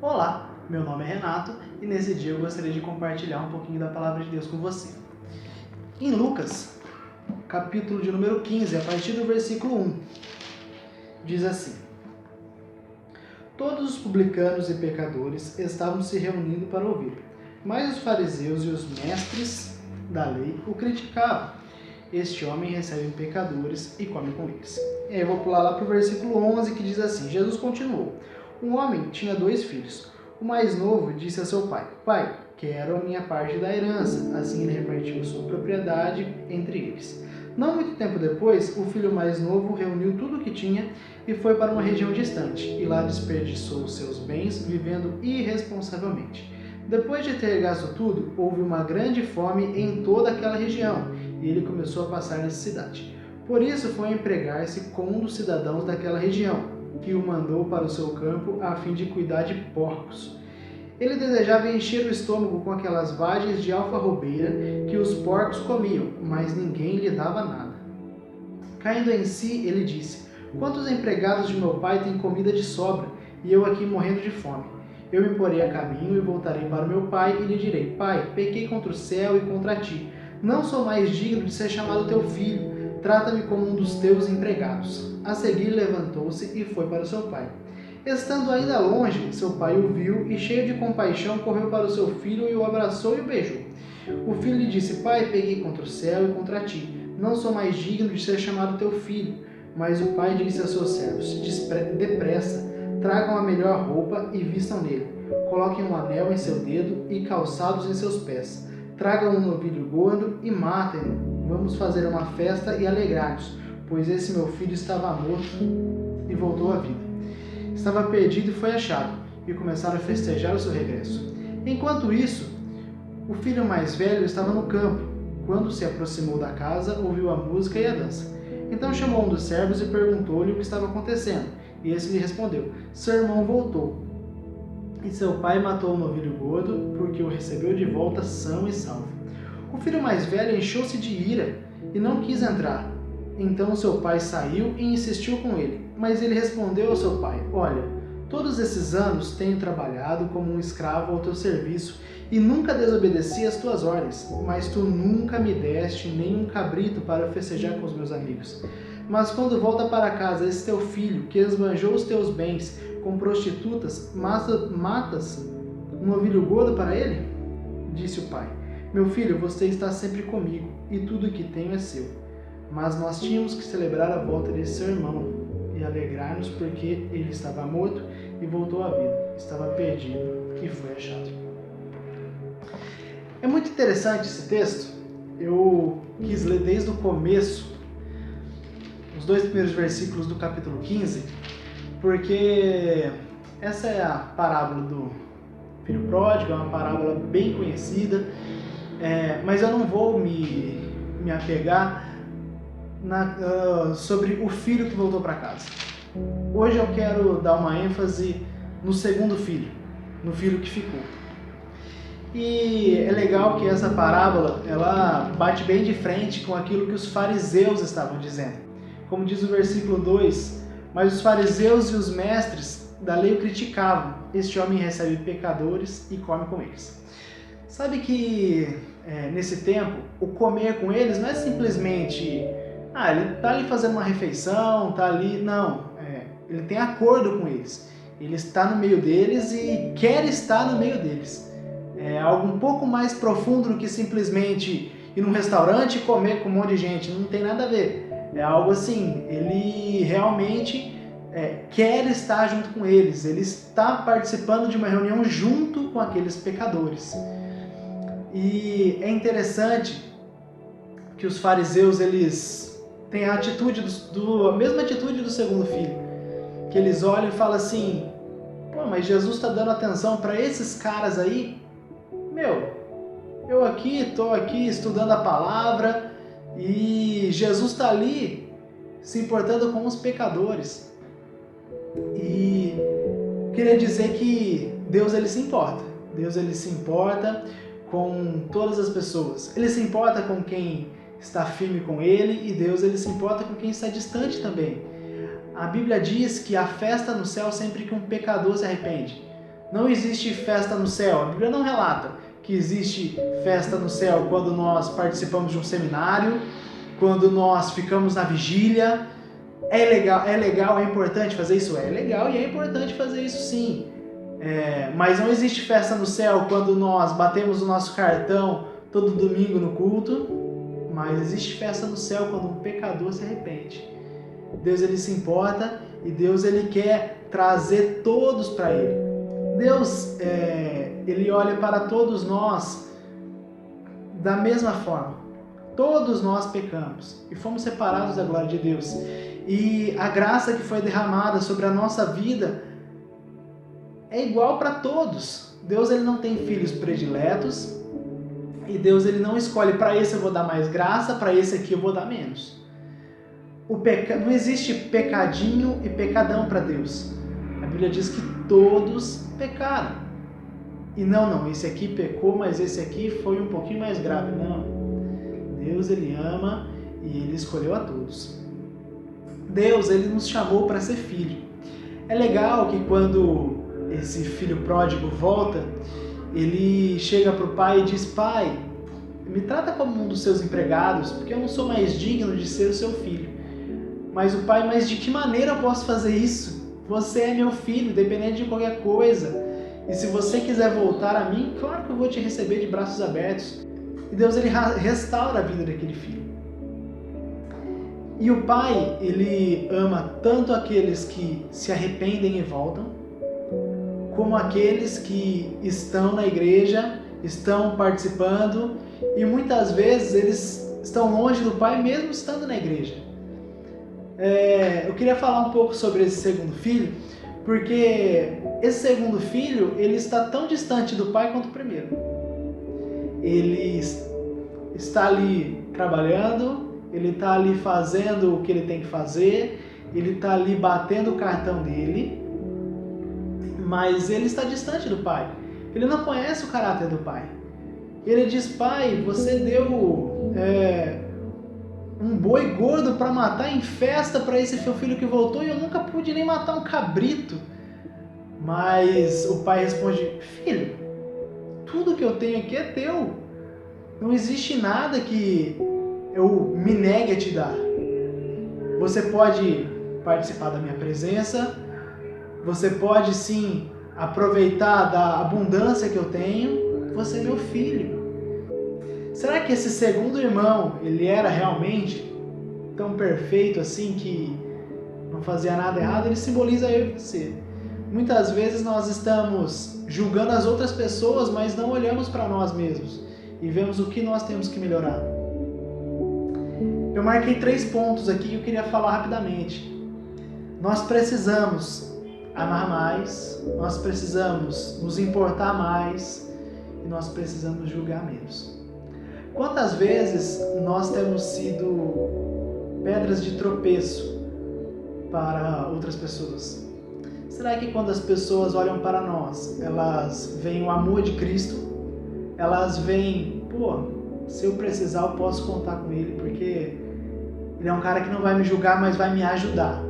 Olá, meu nome é Renato e nesse dia eu gostaria de compartilhar um pouquinho da Palavra de Deus com você. Em Lucas, capítulo de número 15, a partir do versículo 1, diz assim: Todos os publicanos e pecadores estavam se reunindo para ouvir, mas os fariseus e os mestres da lei o criticavam. Este homem recebe pecadores e come com eles. E aí eu vou pular lá para o versículo 11, que diz assim: Jesus continuou: Um homem tinha 2 filhos. O mais novo disse a seu pai: Pai, quero a minha parte da herança. Assim ele repartiu sua propriedade entre eles. Não muito tempo depois, o filho mais novo reuniu tudo o que tinha e foi para uma região distante, e lá desperdiçou seus bens vivendo irresponsavelmente. Depois de ter gasto tudo, houve uma grande fome em toda aquela região, e ele começou a passar necessidade. Por isso foi empregar-se com um dos cidadãos daquela região, que o mandou para o seu campo a fim de cuidar de porcos. Ele desejava encher o estômago com aquelas vagens de alfarrobeira que os porcos comiam, mas ninguém lhe dava nada. Caindo em si, ele disse: Quantos empregados de meu pai têm comida de sobra, e eu aqui morrendo de fome? Eu me porei a caminho e voltarei para meu pai e lhe direi: Pai, pequei contra o céu e contra ti. Não sou mais digno de ser chamado teu filho. Trata-me como um dos teus empregados. A seguir levantou-se e foi para o seu pai. Estando ainda longe, seu pai o viu e, cheio de compaixão, correu para o seu filho e o abraçou e o beijou. O filho lhe disse: Pai, peguei contra o céu e contra ti. Não sou mais digno de ser chamado teu filho. Mas o pai disse a seus servos: Depressa, tragam a melhor roupa e vistam nele. Coloquem um anel em seu dedo e calçados em seus pés. Tragam um novilho gordo e matem-no. Vamos fazer uma festa e alegrar-nos, pois esse meu filho estava morto e voltou à vida. Estava perdido e foi achado, e começaram a festejar o seu regresso. Enquanto isso, o filho mais velho estava no campo. Quando se aproximou da casa, ouviu a música e a dança. Então chamou um dos servos e perguntou-lhe o que estava acontecendo. E esse lhe respondeu: Seu irmão voltou, e seu pai matou o novilho gordo, porque o recebeu de volta são e salvo. O filho mais velho encheu-se de ira e não quis entrar. Então seu pai saiu e insistiu com ele. Mas ele respondeu ao seu pai: Olha, todos esses anos tenho trabalhado como um escravo ao teu serviço e nunca desobedeci às tuas ordens, mas tu nunca me deste nem um cabrito para festejar com os meus amigos. Mas quando volta para casa esse teu filho, que esbanjou os teus bens com prostitutas, matas um novilho gordo para ele? Disse o pai: Meu filho, você está sempre comigo e tudo o que tenho é seu. Mas nós tínhamos que celebrar a volta desse seu irmão e alegrar-nos porque ele estava morto e voltou à vida, estava perdido e foi achado. É muito interessante esse texto. Eu quis ler desde o começo, os 2 primeiros versículos do capítulo 15, porque essa é a parábola do filho pródigo, é uma parábola bem conhecida, mas eu não vou me apegar sobre o filho que voltou para casa. Hoje eu quero dar uma ênfase no segundo filho, no filho que ficou. E é legal que essa parábola ela bate bem de frente com aquilo que os fariseus estavam dizendo. Como diz o versículo 2, mas os fariseus e os mestres da lei o criticavam. Este homem recebe pecadores e come com eles. Sabe que nesse tempo, o comer com eles não é simplesmente ele está ali fazendo uma refeição, está ali... Não, ele tem acordo com eles. Ele está no meio deles e quer estar no meio deles. É algo um pouco mais profundo do que simplesmente ir num restaurante e comer com um monte de gente. Não tem nada a ver. É algo assim, ele realmente quer estar junto com eles. Ele está participando de uma reunião junto com aqueles pecadores. E é interessante que os fariseus, eles têm a atitude a mesma atitude do segundo filho. Que eles olham e falam assim: Pô, mas Jesus está dando atenção para esses caras aí? Eu estou aqui estudando a palavra e Jesus está ali se importando com os pecadores. E queria dizer que Deus ele se importa. Deus ele se importa com todas as pessoas. Ele se importa com quem está firme com ele, e Deus ele se importa com quem está distante também. A Bíblia diz que há festa no céu sempre que um pecador se arrepende. Não existe festa no céu. A Bíblia não relata que existe festa no céu quando nós participamos de um seminário, quando nós ficamos na vigília. É legal, é importante fazer isso? É legal e é importante fazer isso sim. Mas não existe festa no céu quando nós batemos o nosso cartão todo domingo no culto. Mas existe festa no céu quando um pecador se arrepende. Deus ele se importa e Deus ele quer trazer todos para Ele. Deus ele olha para todos nós da mesma forma. Todos nós pecamos e fomos separados da glória de Deus. E a graça que foi derramada sobre a nossa vida é igual para todos. Deus ele não tem filhos prediletos e Deus ele não escolhe para esse eu vou dar mais graça, para esse aqui eu vou dar menos. Não existe pecadinho e pecadão para Deus. A Bíblia diz que todos pecaram. E não, esse aqui pecou, mas esse aqui foi um pouquinho mais grave. Não. Deus ele ama e ele escolheu a todos. Deus ele nos chamou para ser filho. É legal que quando esse filho pródigo volta, ele chega para o pai e diz: pai, me trata como um dos seus empregados, porque eu não sou mais digno de ser o seu filho. Mas o pai: mas de que maneira eu posso fazer isso? Você é meu filho, independente de qualquer coisa. E se você quiser voltar a mim, claro que eu vou te receber de braços abertos. E Deus ele restaura a vida daquele filho. E o pai, ele ama tanto aqueles que se arrependem e voltam, como aqueles que estão na igreja, estão participando, e muitas vezes eles estão longe do pai mesmo estando na igreja. Eu queria falar um pouco sobre esse segundo filho, porque esse segundo filho, ele está tão distante do pai quanto o primeiro. Ele está ali trabalhando, ele está ali fazendo o que ele tem que fazer, ele está ali batendo o cartão dele, mas ele está distante do pai. Ele não conhece o caráter do pai. Ele diz: pai, você deu um boi gordo para matar em festa para esse seu filho que voltou e eu nunca pude nem matar um cabrito. Mas o pai responde: filho, tudo que eu tenho aqui é teu. Não existe nada que eu me negue a te dar. Você pode participar da minha presença, você pode sim aproveitar da abundância que eu tenho, você é meu filho. Será que esse segundo irmão, ele era realmente tão perfeito assim que não fazia nada errado? Ele simboliza eu e você. Muitas vezes nós estamos julgando as outras pessoas, mas não olhamos para nós mesmos e vemos o que nós temos que melhorar. Eu marquei 3 pontos aqui que eu queria falar rapidamente. Nós precisamos amar mais, nós precisamos nos importar mais e nós precisamos julgar menos. Quantas vezes nós temos sido pedras de tropeço para outras pessoas? Será que quando as pessoas olham para nós, elas veem o amor de Cristo? Elas veem: se eu precisar eu posso contar com ele, porque ele é um cara que não vai me julgar, mas vai me ajudar?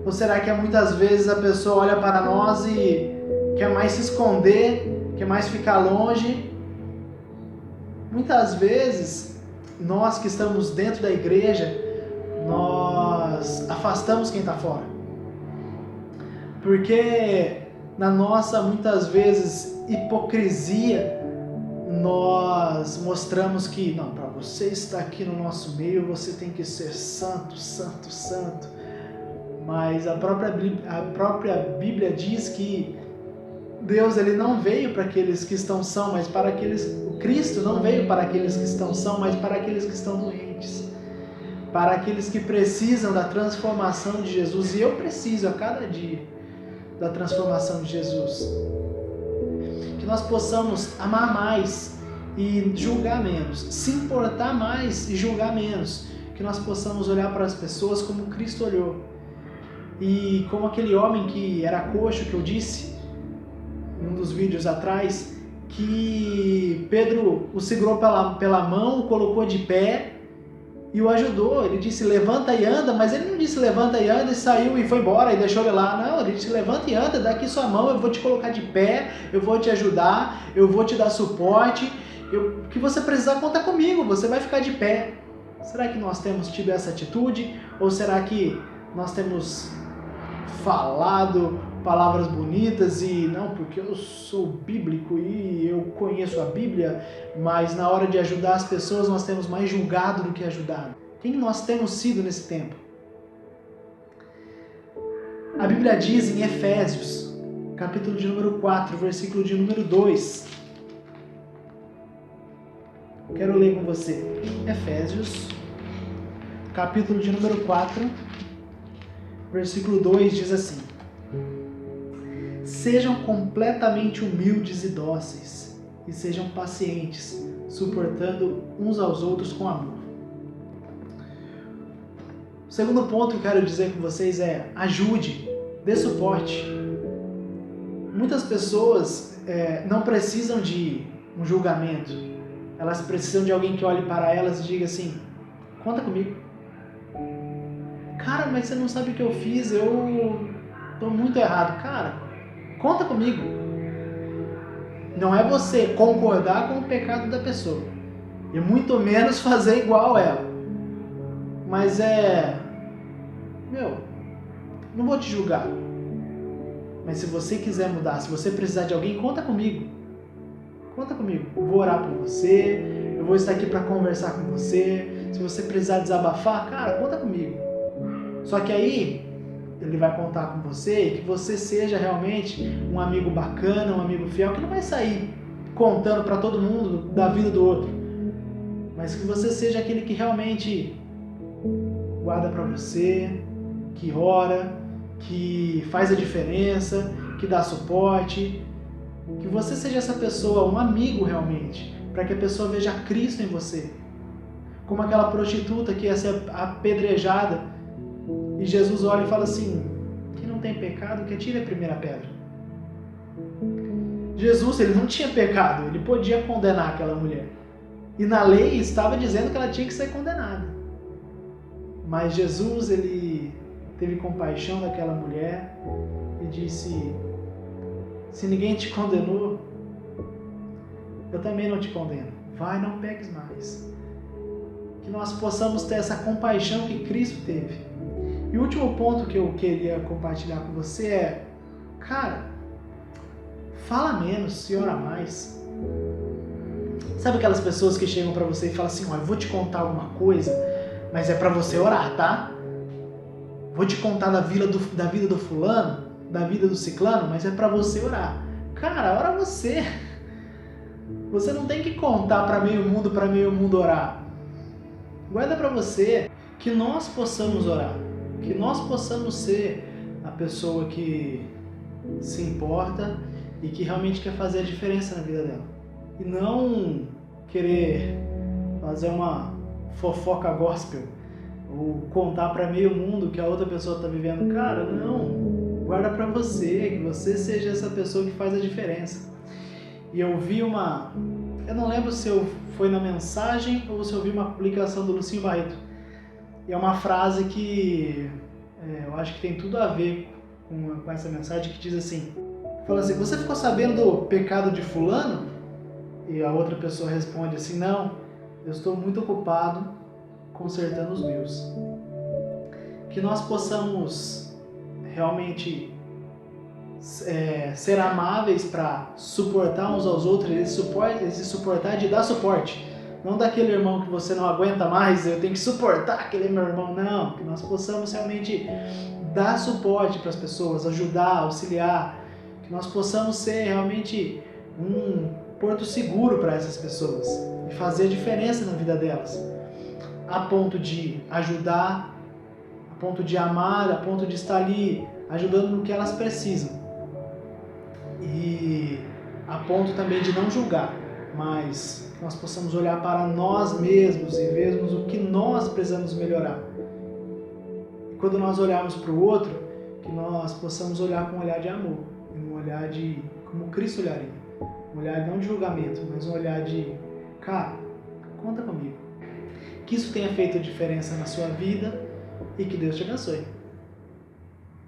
Ou será que muitas vezes a pessoa olha para nós e quer mais se esconder, quer mais ficar longe? Muitas vezes, nós que estamos dentro da igreja, nós afastamos quem está fora. Porque na nossa, muitas vezes, hipocrisia, nós mostramos que, não, para você estar aqui no nosso meio, você tem que ser santo, santo, santo. Mas a própria Bíblia diz que Deus ele não veio para aqueles que estão são, mas para aqueles... O Cristo não veio para aqueles que estão são, mas para aqueles que estão doentes. Para aqueles que precisam da transformação de Jesus. E eu preciso a cada dia da transformação de Jesus. Que nós possamos amar mais e julgar menos. Se importar mais e julgar menos. Que nós possamos olhar para as pessoas como Cristo olhou. E como aquele homem que era coxo, que eu disse num dos vídeos atrás, que Pedro o segurou pela mão, o colocou de pé e o ajudou. Ele disse, levanta e anda, mas ele não disse levanta e anda e saiu e foi embora e deixou ele lá. Não, ele disse, levanta e anda, dá aqui sua mão, eu vou te colocar de pé, eu vou te ajudar, eu vou te dar suporte, o que você precisar, conta comigo, você vai ficar de pé. Será que nós temos tido essa atitude? Ou será que nós temos falado palavras bonitas e não, porque eu sou bíblico e eu conheço a Bíblia, mas na hora de ajudar as pessoas nós temos mais julgado do que ajudado? Quem nós temos sido nesse tempo? A Bíblia diz em Efésios, capítulo de número 4, versículo de número 2. Quero ler com você. Efésios, capítulo de número 4, versículo 2 diz assim: sejam completamente humildes e dóceis, e sejam pacientes, suportando uns aos outros com amor. O segundo ponto que eu quero dizer com vocês é: ajude, dê suporte. Muitas pessoas não precisam de um julgamento, elas precisam de alguém que olhe para elas e diga assim: conta comigo. Cara, mas você não sabe o que eu fiz, eu tô muito errado. Cara, conta comigo. Não é você concordar com o pecado da pessoa, e muito menos fazer igual ela. Mas não vou te julgar. Mas se você quiser mudar, se você precisar de alguém, conta comigo. Conta comigo. Eu vou orar por você, eu vou estar aqui para conversar com você. Se você precisar desabafar, cara, conta comigo. Só que aí ele vai contar com você e que você seja realmente um amigo bacana, um amigo fiel, que não vai sair contando para todo mundo da vida do outro, mas que você seja aquele que realmente guarda para você, que ora, que faz a diferença, que dá suporte, que você seja essa pessoa, um amigo realmente, para que a pessoa veja Cristo em você. Como aquela prostituta que ia ser apedrejada, e Jesus olha e fala assim: quem não tem pecado, que atire a primeira pedra. Jesus, ele não tinha pecado, ele podia condenar aquela mulher. E na lei estava dizendo que ela tinha que ser condenada. Mas Jesus, ele teve compaixão daquela mulher e disse: se ninguém te condenou, eu também não te condeno. Vai, não peques mais. Que nós possamos ter essa compaixão que Cristo teve. E o último ponto que eu queria compartilhar com você é: cara, fala menos e ora mais. Sabe aquelas pessoas que chegam pra você e falam assim: olha, eu vou te contar alguma coisa, mas é pra você orar, tá? Vou te contar da vida do fulano, da vida do ciclano, mas é pra você orar. Cara, ora você. Você não tem que contar para meio mundo orar. Guarda pra você. Que nós possamos orar. Que nós possamos ser a pessoa que se importa e que realmente quer fazer a diferença na vida dela. E não querer fazer uma fofoca gospel ou contar para meio mundo que a outra pessoa está vivendo. Cara, não. Guarda para você, que você seja essa pessoa que faz a diferença. E eu vi eu não lembro se foi na mensagem ou se eu vi uma publicação do Lucinho Barreto. E é uma frase que eu acho que tem tudo a ver com essa mensagem, que diz assim: fala assim, você ficou sabendo do pecado de fulano? E a outra pessoa responde assim: não, eu estou muito ocupado consertando os meus. Que nós possamos realmente ser amáveis para suportar uns aos outros, esse suportar de dar suporte. Não daquele irmão que você não aguenta mais, eu tenho que suportar aquele meu irmão. Não, que nós possamos realmente dar suporte para as pessoas, ajudar, auxiliar. Que nós possamos ser realmente um porto seguro para essas pessoas e fazer a diferença na vida delas. A ponto de ajudar, a ponto de amar, a ponto de estar ali ajudando no que elas precisam. E a ponto também de não julgar, mas que nós possamos olhar para nós mesmos e vermos o que nós precisamos melhorar. E quando nós olharmos para o outro, que nós possamos olhar com um olhar de amor, um olhar de como Cristo olharia. Um olhar não de julgamento, mas um olhar de, cara, conta comigo. Que isso tenha feito diferença na sua vida e que Deus te abençoe.